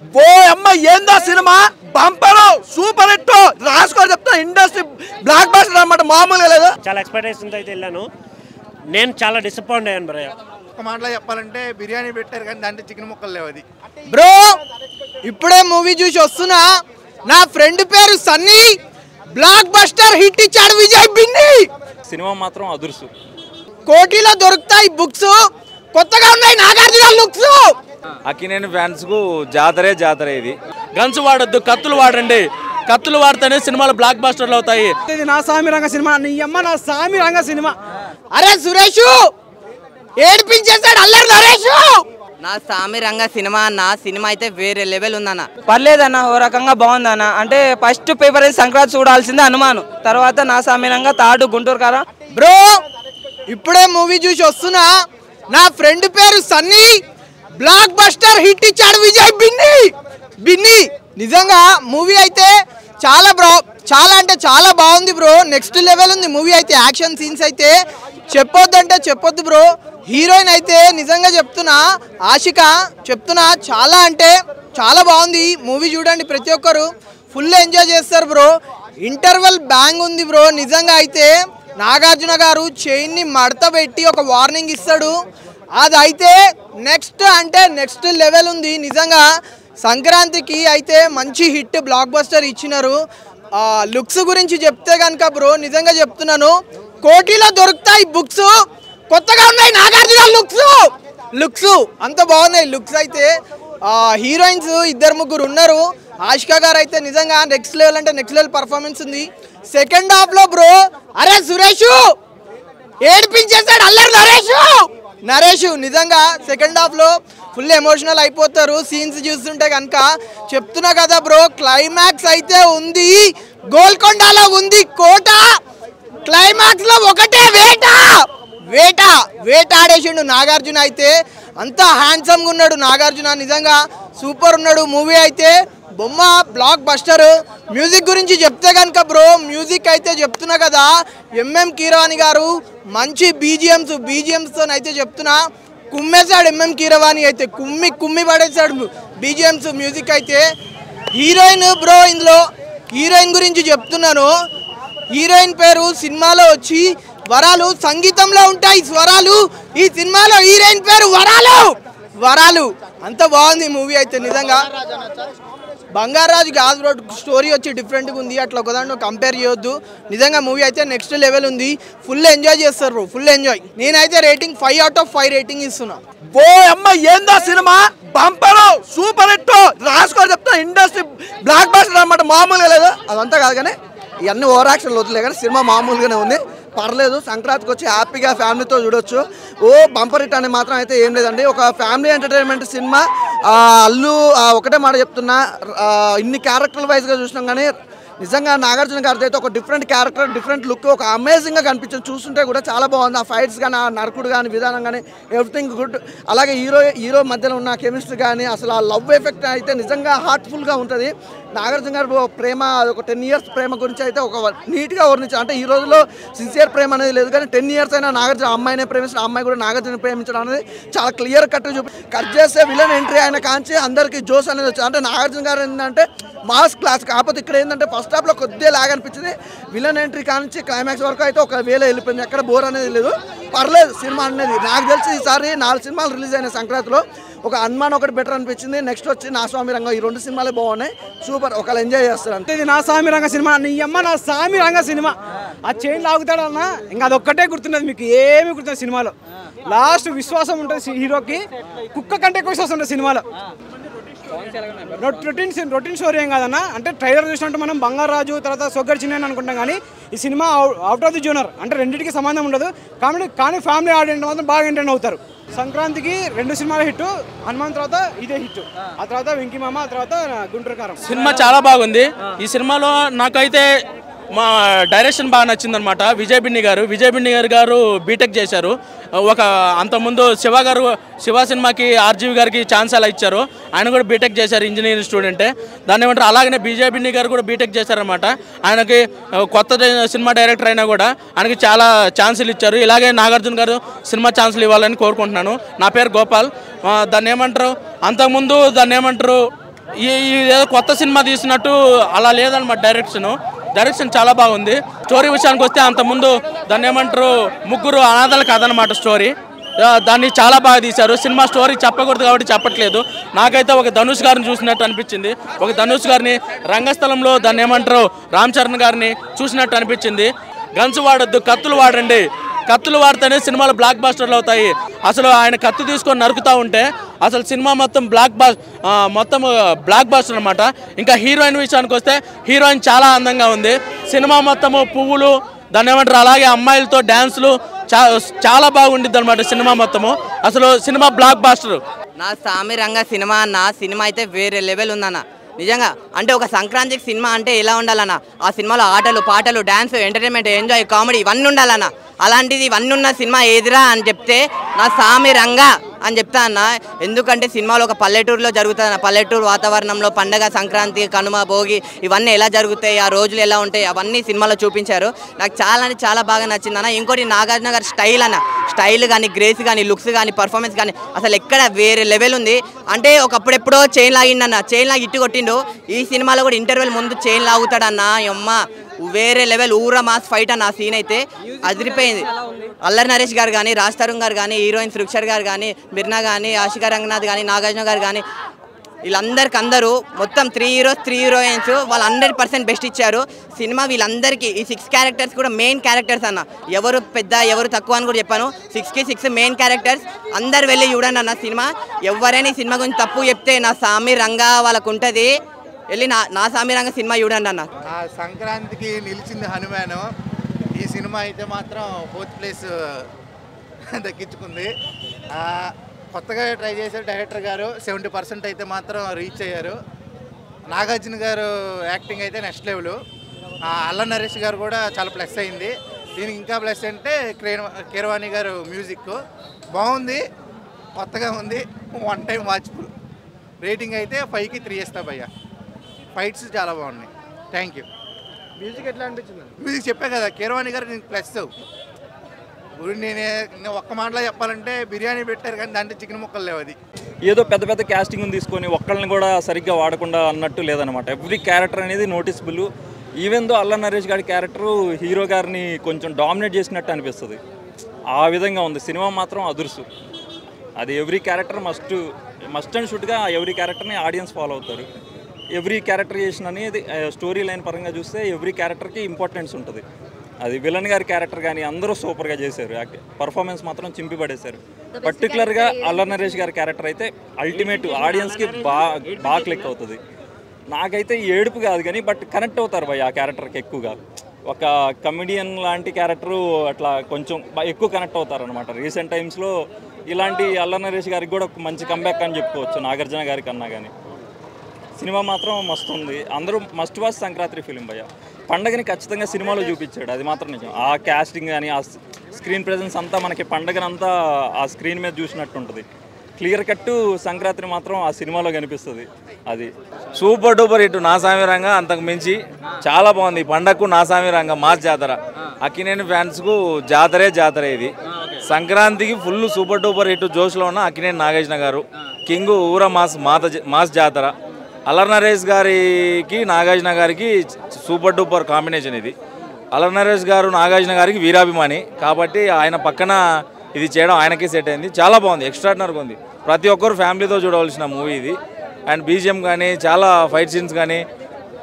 ఓ అమ్మ ఏందా cinema bumper super hit రాసుకోవాలి చెప్తా ఇండస్ట్రీ బ్లాక్ బస్టర్ అన్నమాట మామూలుగా లేదు. చాలా ఎక్స్పెక్టేషన్స్ అయితే వెళ్ళాను. నేను చాలా డిసప్పాయింట్ అయ్యాను బ్రో. ఒక మాటలో చెప్పాలంటే బిర్యానీ పెట్టారు కానీ దాంట్లో చికెన్ ముక్కలు లేవు. అది బ్రో ఇప్పుడే మూవీ చూసి వస్తున్నా. నా ఫ్రెండ్ పేరు సన్నీ, బ్లాక్ బస్టర్ హిట్ ఇచ్చాడు విజయ్ బిన్ని. సినిమా మాత్రం అదుర్సు. కోటిలో దొరుకుతాయి బుక్స్, కొత్తగా ఉన్నాయి నాగార్జున లుక్స్. అక్కినేని ఫ్యాన్స్ కు జాతరే ఇది. గన్స్ వాడొద్దు, కత్తులు వాడండి. కత్తులు వాడితేనే సినిమాలు బ్లాక్ బస్టర్లు అవుతాయి. ఇది నా సామి రంగ సినిమా, నీ అమ్మ నా సామి రంగ సినిమా. అరే సురేష్ ఏడిపించేసాడు అల్లరి నరేష్. నా సామి రంగ సినిమా అన్న, సినిమా అయితే వేరే లెవెల్ ఉందన్న. పర్లేదన్న, ఓ రకంగా బాగుందన్న. అంటే ఫస్ట్ పేపర్ అయితే సంక్రాంతి చూడాల్సిందే హనుమాను, తర్వాత నా సామి రంగ, తాడు గుంటూరు కారా. బ్రో ఇప్పుడే మూవీ చూసి వస్తున్నా. నా ఫ్రెండ్ పేరు సన్నీ, బ్లాక్ బస్టర్ హిట్ ఇచ్చాడు విజయ్ బిన్ని. నిజంగా మూవీ అయితే చాలా చాలా అంటే చాలా బాగుంది బ్రో. నెక్స్ట్ లెవెల్ ఉంది మూవీ అయితే. యాక్షన్ సీన్స్ అయితే చెప్పొద్దంటే చెప్పొద్దు బ్రో. హీరోయిన్ అయితే నిజంగా చెప్తున్నా, ఆశిక చెప్తున్నా, చాలా అంటే చాలా బాగుంది మూవీ. చూడండి ప్రతి ఒక్కరు ఫుల్ ఎంజాయ్ చేస్తారు బ్రో. ఇంటర్వెల్ బ్యాంగ్ ఉంది బ్రో. నిజంగా అయితే నాగార్జున గారు చైన్ని మడత పెట్టి ఒక వార్నింగ్ ఇస్తాడు. అది అయితే నెక్స్ట్ అంటే నెక్స్ట్ లెవెల్ ఉంది నిజంగా. సంక్రాంతికి అయితే మంచి హిట్ బ్లాక్ బస్టర్ ఇచ్చినారు. లుక్స్ గురించి చెప్తే కనుక బ్రో నిజంగా చెప్తున్నాను, కోటిలో దొరుకుతాయి బుక్స్, కొత్తగా ఉన్నాయి నాగార్జున లుక్స్ అంత బాగున్నాయి లుక్స్ అయితే. హీరోయిన్స్ 2-3 ఉన్నారు. ఆశిక గారు అయితే నిజంగా నెక్స్ట్ లెవెల్ అంటే నెక్స్ట్ లెవెల్ పర్ఫార్మెన్స్ ఉంది. సెకండ్ హాఫ్ లో బ్రో అరే సురేష్ ఏడిపించేసాడు అల్లరి నరేష్. నిజంగా సెకండ్ హాఫ్ లో ఫుల్ ఎమోషనల్ అయిపోతారు సీన్స్ చూస్తుంటే కనుక. చెప్తున్నా కదా బ్రో, క్లైమాక్స్ అయితే ఉంది. గోల్కొండలో ఉంది కోట. క్లైమాక్స్ లో ఒకటే వేటాడేసిండు నాగార్జున అయితే. అంత హ్యాండ్సమ్ గా ఉన్నాడు నాగార్జున, నిజంగా సూపర్ ఉన్నాడు మూవీ అయితే. బొమ్మ బ్లాక్ బస్టర్. మ్యూజిక్ గురించి చెప్తే కనుక బ్రో, మ్యూజిక్ అయితే చెప్తున్నా కదా, ఎంఎం కీరవాణి గారు మంచి బీజిఎమ్స్తో అయితే చెప్తున్నా కుమ్మేశాడు. ఎంఎం కీరవాణి అయితే కుమ్మి పడేశాడు బీజిఎమ్స్ మ్యూజిక్ అయితే. హీరోయిన్ బ్రో, ఇందులో హీరోయిన్ గురించి చెప్తున్నాను. హీరోయిన్ పేరు సినిమాలో వచ్చి వరాలు. సంగీతంలో ఉంటాయి స్వరాలు, ఈ సినిమాలో హీరోయిన్ పేరు వరాలు. అంత బాగుంది మూవీ అయితే నిజంగా. బంగారాజు కాదు బ్రో, స్టోరీ వచ్చి డిఫరెంట్గా ఉంది. అట్లా ఒకదాంట్లో కంపేర్ చేయొద్దు. నిజంగా మూవీ అయితే నెక్స్ట్ లెవెల్ ఉంది. ఫుల్ ఎంజాయ్ చేస్తారు బ్రో, ఫుల్ ఎంజాయ్. నేనైతే రేటింగ్ 5/5 రేటింగ్ ఇస్తున్నా. ఓ అమ్మ ఏందా సినిమా బంపర్ సూపర్ హిట్ రాసుకోవాలి చెప్తా ఇండస్ట్రీ బ్లాక్ బస్టర్ అన్నమాట మామూలుగా లేదు. అదంతా కాదు కానీ ఇవన్నీ ఓవర్ యాక్షన్ వద్దులే కానీ సినిమా మామూలుగానే ఉంది, పర్లేదు. సంక్రాంతికి వచ్చి హ్యాపీగా ఫ్యామిలీతో చూడొచ్చు. బంపర్ హిట్ అని మాత్రం అయితే ఏం లేదండి. ఒక ఫ్యామిలీ ఎంటర్టైన్మెంట్ సినిమా. ఒకటే మాట చెప్తున్నా, ఇన్ని క్యారెక్టర్ వైజ్గా చూసినాం కానీ నిజంగా నాగార్జున గారితో అయితే ఒక డిఫరెంట్ క్యారెక్టర్, డిఫరెంట్ లుక్, ఒక అమేజింగ్గా కనిపించింది. చూస్తుంటే కూడా చాలా బాగుంది. ఆ ఫైట్స్ కానీ, ఆ నరకుడు కానీ, విధానం కానీ ఎవ్రీథింగ్ గుడ్. అలాగే హీరో మధ్యలో ఉన్న కెమిస్ట్రీ కానీ, అసలు ఆ లవ్ ఎఫెక్ట్ అయితే నిజంగా హార్ట్ఫుల్గా ఉంటుంది. నాగార్జున గారు ప్రేమ, ఒక 10 years ప్రేమ గురించి అయితే ఒక నీట్గా వర్ణించారు. అంటే ఈ రోజుల్లో సిన్సియర్ ప్రేమ అనేది లేదు కానీ 10 years అయినా నాగార్జున అమ్మాయినే ప్రేమించడం, అమ్మాయి కూడా నాగార్జున ప్రేమించడం అనేది చాలా క్లియర్ కట్ చేస్తే విలన్ ఎంట్రీ అయిన కాంచి అందరికీ జోస్ అనేది వచ్చింది. అంటే నాగార్జున గారు ఏంటంటే మాస్ క్లాస్. కాకపోతే ఇక్కడ ఏంటంటే ఫస్ట్ హాఫ్లో కొద్దిగా లాగ్ అనిపించింది. విలన్ ఎంట్రీ కానించి క్లైమాక్స్ వరకు అయితే ఒక వేలో వెళ్ళిపోయింది. ఎక్కడ బోర్ అనేది లేదు, పర్లేదు సినిమా అనేది. నాకు తెలిసి ఈసారి 4 సినిమాలు రిలీజ్ అయినాయి సంక్రాంతిలో. ఒక హనుమాన్ ఒకటి బెటర్ అనిపించింది. నెక్స్ట్ వచ్చి నా స్వామి రంగం. ఈ 2 సినిమాలే బాగున్నాయి, సూపర్. ఒకళ్ళు ఎంజాయ్ చేస్తారు అంతే. ఇది నా సామి రంగ సినిమా, నీ అమ్మ నా సామి రంగ సినిమా. ఆ చైన్ లాగుతాడన్న, ఇంకా అదొక్కటే గుర్తున్నది, మీకు ఏమి గుర్తున్నది సినిమాలో. లాస్ట్ విశ్వాసం ఉంటుంది హీరోకి, కుక్క కంటే ఎక్కువ విశ్వాసం ఉంటుంది సినిమాలో. రొటీన్ స్టోరీ ఏం కాదన్న. అంటే ట్రైలర్ చూసినట్టు మనం బంగారాజు తర్వాత సొగ్గర్ చిన్న అనుకుంటాం కానీ ఈ cinema out of the genre. అంటే రెండింటికి సంబంధం ఉండదు కానీ ఫ్యామిలీ ఆడియన్స్ మాత్రం బాగా ఎంటర్టైన్ అవుతారు. సంక్రాంతికి 2 సినిమాల హిట్, హనుమాన్ తర్వాత ఇదే హిట్, ఆ తర్వాత వెంకీ మామ, ఆ తర్వాత గుంటూరు కారం. సినిమా చాలా బాగుంది. ఈ సినిమాలో నాకైతే మా డైరెక్షన్ బాగా నచ్చిందనమాట. విజయ్ బిన్ని గారు బీటెక్ చేశారు. ఒక అంతకుముందు శివ సినిమాకి ఆర్జీవి గారికి ఛాన్స్ అలా ఇచ్చారు. ఆయన కూడా బీటెక్ చేశారు, ఇంజనీరింగ్ స్టూడెంటే. దాన్ని ఏమంటారు, అలాగనే విజయ్ బిన్ని గారు కూడా బీటెక్ చేశారనమాట. ఆయనకి కొత్త సినిమా డైరెక్టర్ అయినా కూడా ఆయనకి చాలా ఛాన్సులు ఇచ్చారు. ఇలాగే నాగార్జున గారు సినిమా ఛాన్సులు ఇవ్వాలని కోరుకుంటున్నాను. నా పేరు గోపాల్. దాన్ని ఏమంటారు, అంతకుముందు దాన్ని ఏమంటారు, ఏదో కొత్త సినిమా తీసినట్టు అలా లేదన్నమాట. డైరెక్షన్ చాలా బాగుంది. స్టోరీ విషయానికి వస్తే అంతకుముందు దాన్ని ఏమంటారు, ముగ్గురు అనాథల కథ అనమాట స్టోరీ. దాన్ని చాలా బాగా తీశారు. సినిమా స్టోరీ చెప్పకూడదు కాబట్టి చెప్పట్లేదు. నాకైతే ఒక ధనుష్ గారిని చూసినట్టు అనిపించింది. ఒక ధనుష్ గారిని రంగస్థలంలో దాన్ని ఏమంటారు రామ్ చరణ్ గారిని చూసినట్టు అనిపించింది. గన్స్ వాడొద్దు, కత్తులు వాడండి. కత్తులు వాడితేనే సినిమాలు బ్లాక్ బాస్టర్లు అవుతాయి. అసలు ఆయన కత్తి తీసుకొని నరుకుతూ ఉంటే అసలు సినిమా మొత్తం బ్లాక్ బాస్టర్ అనమాట. ఇంకా హీరోయిన్ విషయానికి వస్తే హీరోయిన్ చాలా అందంగా ఉంది. సినిమా మొత్తము పువ్వులు దాన్ని ఏమంటారు, అలాగే అమ్మాయిలతో డ్యాన్సులు చాలా బాగుండిద్ది అనమాట సినిమా మొత్తము. అసలు సినిమా బ్లాక్ బాస్టర్. నా సామి రంగ సినిమా సినిమా అయితే వేరే లెవెల్ ఉందన్న నిజంగా. అంటే ఒక సంక్రాంతికి సినిమా అంటే ఎలా ఉండాలన్న, ఆ సినిమాలో ఆటలు పాటలు డ్యాన్స్ ఎంటర్టైన్మెంట్ ఎంజాయ్ కామెడీ ఇవన్నీ ఉండాలన్న. అలాంటిది ఇవన్నీ ఉన్న సినిమా ఏదిరా అని చెప్తే నా సామి రంగ అని చెప్తా అన్న. ఎందుకంటే సినిమాలో ఒక పల్లెటూరులో జరుగుతుంది అన్న. పల్లెటూరు వాతావరణంలో పండగ, సంక్రాంతి, కనుమ, భోగి ఇవన్నీ ఎలా జరుగుతాయి, ఆ రోజులు ఎలా ఉంటాయి అవన్నీ సినిమాలో చూపించారు. నాకు చాలా అంటే చాలా బాగా నచ్చింది అన్న. ఇంకోటి నాగార్జున గారి స్టైల్ అన్న, స్టైల్ కానీ గ్రేస్ కానీ లుక్స్ కానీ పర్ఫార్మెన్స్ కానీ అసలు ఎక్కడ వేరే లెవెల్ ఉంది. అంటే ఒకప్పుడు ఎప్పుడో చైన్ లాగిండన్న, చైన్ లాగి ఇట్టు కొట్టిండు. ఈ సినిమాలో కూడా ఇంటర్వెల్ ముందు చైన్ లాగుతాడన్న. అమ్మ వేరే లెవెల్ ఊరా మాస్ ఫైట్ అన్న. ఆ సీన్ అయితే అదిరిపోయింది. అల్లరి నరేష్ గారు కానీ, రాజ్ తరుణ్ గారు కానీ, హీరోయిన్ సురక్షర్ గారు కానీ, మిర్నా కానీ, ఆశికా రంగనాథ్ కానీ, నాగార్జున గారు కానీ వీళ్ళందరికీ అందరూ మొత్తం 3 హీరోస్ 3 హీరోయిన్స్ వాళ్ళు 100% బెస్ట్ ఇచ్చారు. సినిమా వీళ్ళందరికీ ఈ 6 క్యారెక్టర్స్ కూడా మెయిన్ క్యారెక్టర్స్ అన్న. ఎవరు పెద్ద ఎవరు తక్కువ అని కూడా చెప్పాను. 6కి 6 మెయిన్ క్యారెక్టర్స్. అందరు వెళ్ళి చూడండి అన్న సినిమా. ఎవరైనా ఈ సినిమా గురించి తప్పు చెప్తే నా సామి రంగా వాళ్ళకు ఉంటుంది, వెళ్ళి నా సామి రంగ సినిమా చూడండి అన్న. సంక్రాంతికి నిలిచింది హనుమాను. ఈ సినిమా అయితే మాత్రం 4th ప్లేస్ దక్కించుకుంది. కొత్తగా ట్రై చేశారు డైరెక్టర్ గారు. 70% అయితే మాత్రం రీచ్ అయ్యారు. నాగార్జున గారు యాక్టింగ్ అయితే నెక్స్ట్ లెవెల్. అల్లరి నరేష్ గారు కూడా చాలా ప్లస్ అయింది. దీనికి ఇంకా ప్లస్ అంటే కీరవాణి గారు మ్యూజిక్ బాగుంది, కొత్తగా ఉంది, 1 టైం వాచ్ఫుల్. రేటింగ్ అయితే 5కి 3 ఇస్తా భయ్యా. ఫైట్స్ చాలా బాగున్నాయి. Thank you. మ్యూజిక్ ఎట్లా అనిపించింది? మ్యూజిక్ చెప్పా కదా, కీరవాణి గారు నీకు ప్లస్. నేను ఒక్క మాటలో చెప్పాలంటే బిర్యానీ పెట్టారు కానీ దాంట్లో చికెన్ ముక్కలు లేవు. అది ఏదో పెద్ద క్యాస్టింగ్ తీసుకొని ఒక్కళ్ళని కూడా సరిగ్గా వాడకుండా అన్నట్టు లేదనమాట. ఎవ్రీ క్యారెక్టర్ అనేది noticeable. Even though Allari Naresh గారి క్యారెక్టరు హీరో గారిని కొంచెం డామినేట్ చేసినట్టు అనిపిస్తుంది. ఆ విధంగా ఉంది సినిమా మాత్రం అదుర్సు. అది ఎవ్రీ క్యారెక్టర్ మస్ట్ అండ్ షుడ్గా ఎవ్రీ క్యారెక్టర్ని ఆడియన్స్ ఫాలో అవుతారు. ఎవ్రీ క్యారెక్టరైజేషన్ అనేది స్టోరీ లైన్ పరంగా చూస్తే ఎవ్రీ క్యారెక్టర్కి ఇంపార్టెన్స్ ఉంటుంది. అది విలన్ గారి క్యారెక్టర్ కానీ అందరూ సూపర్గా చేశారు. పర్ఫార్మెన్స్ మాత్రం చింపి పడేశారు. పర్టికులర్గా అల్లరి నరేష్ గారి క్యారెక్టర్ అయితే అల్టిమేట్ ఆడియన్స్కి బాగా క్లిక్ అవుతుంది. నాకైతే ఏడుపు కాదు కానీ బట్ కనెక్ట్ అవుతారు భయ్ ఆ క్యారెక్టర్కి ఎక్కువగా. ఒక కమెడియన్ లాంటి క్యారెక్టరు అట్లా కొంచెం ఎక్కువ కనెక్ట్ అవుతారనమాట. రీసెంట్ టైమ్స్లో ఇలాంటి అల్లరి నరేష్ గారికి కూడా ఒక మంచి కంబ్యాక్ అని చెప్పుకోవచ్చు నాగార్జున గారికి అన్నా కానీ. సినిమా మాత్రం మస్తు ఉంది. అందరూ మస్ట్ వాచ్ సంక్రాంతి ఫిలిం భయ్య. పండగని ఖచ్చితంగా సినిమాలో చూపించాడు, అది మాత్రం నిజం. ఆ క్యాస్టింగ్ కానీ ఆ స్క్రీన్ ప్రెజెన్స్ అంతా మనకి పండగనంతా ఆ స్క్రీన్ మీద చూసినట్టు ఉంటుంది. క్లియర్ కట్టు సంక్రాంతి మాత్రం ఆ సినిమాలో కనిపిస్తుంది. అది సూపర్ డూపర్ హిట్. నా సామి రంగ అంతకు మించి చాలా బాగుంది. పండగకు నా సామి రంగ మాస్ జాతర. అక్కినేని ఫ్యాన్స్కు జాతరే ఇది. సంక్రాంతికి ఫుల్ సూపర్ డూపర్ హిట్ జోష్లో ఉన్న అక్కినేని నాగార్జున గారు కింగ్ ఊర మాస్ జాతర. అల్లరి నరేష్ గారికి నాగార్జున గారికి సూపర్ డూపర్ కాంబినేషన్ ఇది. అల్లరి నరేష్ గారు నాగార్జున గారికి వీరాభిమాని కాబట్టి ఆయన పక్కన ఇది చేయడం ఆయనకే సెట్ అయింది. చాలా బాగుంది, ఎక్స్ట్రాడినరీగా ఉంది. ప్రతి ఒక్కరు ఫ్యామిలీతో చూడవలసిన మూవీ ఇది. అండ్ బీజిఎం కానీ చాలా ఫైట్ సీన్స్ కానీ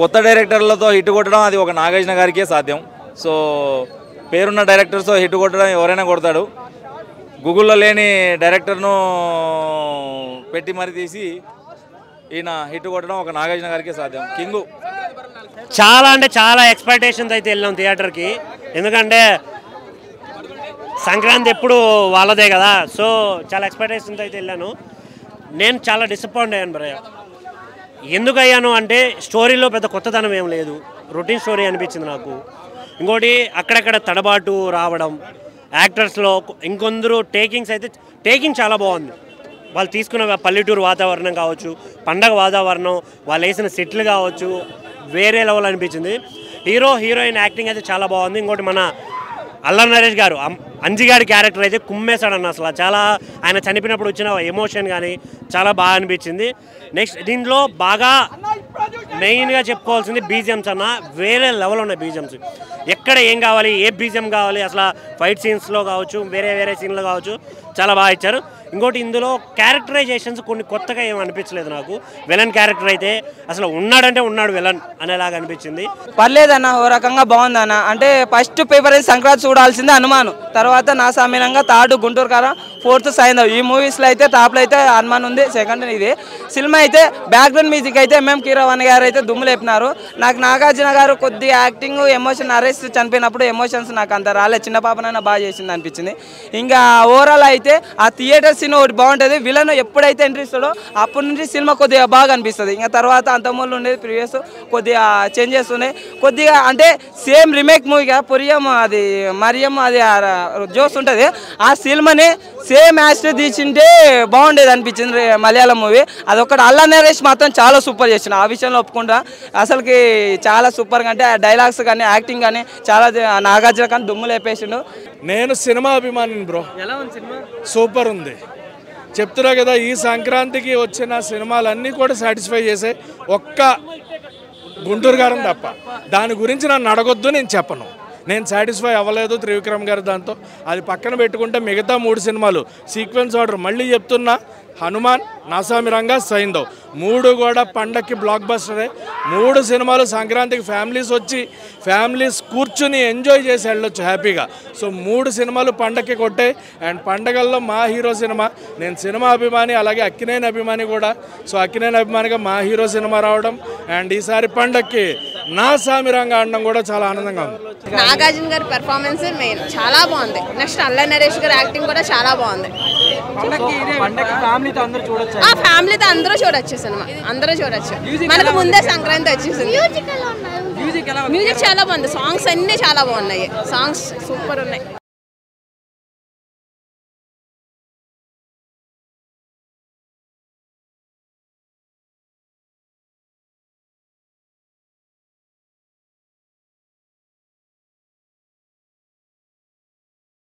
కొత్త డైరెక్టర్లతో హిట్ కొట్టడం అది ఒక నాగార్జున గారికే సాధ్యం. సో పేరున్న డైరెక్టర్స్తో హిట్ కొట్టడం ఎవరైనా కొడతాడు. గూగుల్లో లేని డైరెక్టర్ను పెట్టి మరి తీసి ఈయన హిట్ కొట్టడం ఒక నాగార్జున గారికే సాధ్యం. కింగు చాలా అంటే చాలా ఎక్స్పెక్టేషన్స్ అయితే వెళ్ళాం థియేటర్కి. ఎందుకంటే సంక్రాంతి ఎప్పుడు వాళ్ళదే కదా, సో చాలా ఎక్స్పెక్టేషన్స్ అయితే వెళ్ళాను. నేను చాలా డిసప్పాయింట్ అయ్యాను భయ్య. ఎందుకు అయ్యాను అంటే స్టోరీలో పెద్ద కొత్తదనం ఏం లేదు, రొటీన్ స్టోరీ అనిపించింది నాకు. ఇంకోటి అక్కడక్కడ తడబాటు రావడం, యాక్టర్స్లో ఇంకొందరు టేకింగ్ చాలా బాగుంది. వాళ్ళు తీసుకున్న పల్లెటూరు వాతావరణం కావచ్చు, పండగ వాతావరణం, వాళ్ళు వేసిన సెట్లు కావచ్చు, వేరే లెవెల్ అనిపించింది. హీరోయిన్ యాక్టింగ్ అయితే చాలా బాగుంది. ఇంకోటి మన అల్లరి నరేష్ గారు అంజిగాడి క్యారెక్టర్ అయితే కుమ్మేశాడన్న అసలు చాలా ఆయన చనిపోయినప్పుడు వచ్చిన ఎమోషన్ కానీ చాలా బాగా అనిపించింది. నెక్స్ట్ దీంట్లో బాగా మెయిన్గా చెప్పుకోవాల్సింది బీజిఎమ్స్ అన్న, వేరే లెవెల్ ఉన్నాయి బీజిఎమ్స్. ఎక్కడ ఏం కావాలి, ఏ బీజిఎం కావాలి, అసలు ఫైట్ సీన్స్లో కావచ్చు, వేరే సీన్లో కావచ్చు, చాలా బాగా ఇచ్చారు. ఇంకోటి ఇందులో క్యారెక్టరైజేషన్స్ కొన్ని కొత్తగా ఏం అనిపించలేదు నాకు. విలన్ క్యారెక్టర్ అయితే అసలు ఉన్నాడంటే ఉన్నాడు విలన్ అనేలాగా అనిపించింది. పర్లేదన్న, ఓ రకంగా బాగుందన్న. అంటే ఫస్ట్ పేపర్ అయితే సంక్రాంతి చూడాల్సిందే హనుమాన్, తర్వాత నా సామీనంగా, థర్డ్ గుంటూరు కారం, ఫోర్త్ సైంధవ్. ఈ మూవీస్లో అయితే టాప్లో అయితే హనుమాన్ ఉంది, సెకండ్ ఇది. సినిమా అయితే బ్యాక్గ్రౌండ్ మ్యూజిక్ అయితే ఎంఎం కీరవాణి గారు అయితే దుమ్ము లేపినారు. నాకు నాగార్జున గారు కొద్ది యాక్టింగ్, ఎమోషన్, నరేష్ చనిపోయినప్పుడు ఎమోషన్స్ నాకు అంత రాలేదు, చిన్న పాపనైనా బాగా చేసింది అనిపించింది. ఇంకా ఓవరాల్ అయితే ఆ థియేటర్ సీన్ ఒకటి బాగుంటుంది. విలన్ ఎప్పుడైతే ఎంట్రీ ఇస్తాడో అప్పటి నుంచి సినిమా కొద్దిగా బాగా అనిపిస్తుంది. ఇంకా తర్వాత అంతమూలు ఉండేది ప్రీవియస్ కొద్దిగా చేంజెస్ ఉన్నాయి కొద్దిగా. అంటే సేమ్ రీమేక్ మూవీగా మరియం అది జోస్ ఉంటుంది. ఆ సినిమాని సేమ్ యాస్ట్ తీసింటే బాగుండేది అనిపించింది మలయాళం మూవీ. అదొకటి. అల్లా నరేష్ మాత్రం చాలా సూపర్ చేసిన, ఆ విషయంలో ఒప్పుకుంటా. అసలుకి చాలా సూపర్గా, అంటే డైలాగ్స్ కానీ యాక్టింగ్ కానీ చాలా నాగార్జున కానీ దుమ్ము లేపేసిండు. నేను సినిమా అభిమానిని బ్రో. ఎలా ఉంది సినిమా? సూపర్ ఉంది. చెప్తున్నా కదా, ఈ సంక్రాంతికి వచ్చిన సినిమాలన్నీ కూడా సాటిస్ఫై చేసే ఒక్క గుంటూరు గారం తప్ప. దాని గురించి నన్ను అడగొద్దు, నేను చెప్పను. నేను సాటిస్ఫై అవ్వలేదు త్రివిక్రమ్ గారు దాంతో. అది పక్కన పెట్టుకుంటే మిగతా 3 సినిమాలు సీక్వెన్స్ ఆర్డర్, మళ్ళీ చెప్తున్నా, హనుమాన్, నాసామిరంగా, సైంధవ్ 3 కూడా పండక్కి బ్లాక్ బస్టరే. 3 సినిమాలు సంక్రాంతికి ఫ్యామిలీస్ కూర్చుని ఎంజాయ్ చేసి వెళ్ళొచ్చు హ్యాపీగా. సో 3 సినిమాలు పండక్కి కొట్టే. అండ్ పండగల్లో మా హీరో సినిమా, నేను సినిమా అభిమాని, అలాగే అక్కినేని అభిమాని కూడా. సో అక్కినేని అభిమానిగా మా హీరో సినిమా రావడం, అండ్ ఈసారి పండక్కి నా సామిరంగా ఆడడం కూడా చాలా ఆనందంగా ఉంది. నాగార్జున గారి పెర్ఫార్మెన్స్ మెయిన్ చాలా బాగుంది. నెక్స్ట్ అల్లా నరేష్ గారి యాక్టింగ్ కూడా చాలా బాగుంది. ఫ్యామిలీతో అందరూ చూడొచ్చు సినిమా, అందరూ చూడొచ్చు. మనకు ముందే సంక్రాంతి వచ్చేసింది. మ్యూజిక్ చాలా బాగుంది, సాంగ్స్ అన్ని చాలా బాగున్నాయి, సాంగ్స్ సూపర్ ఉన్నాయి.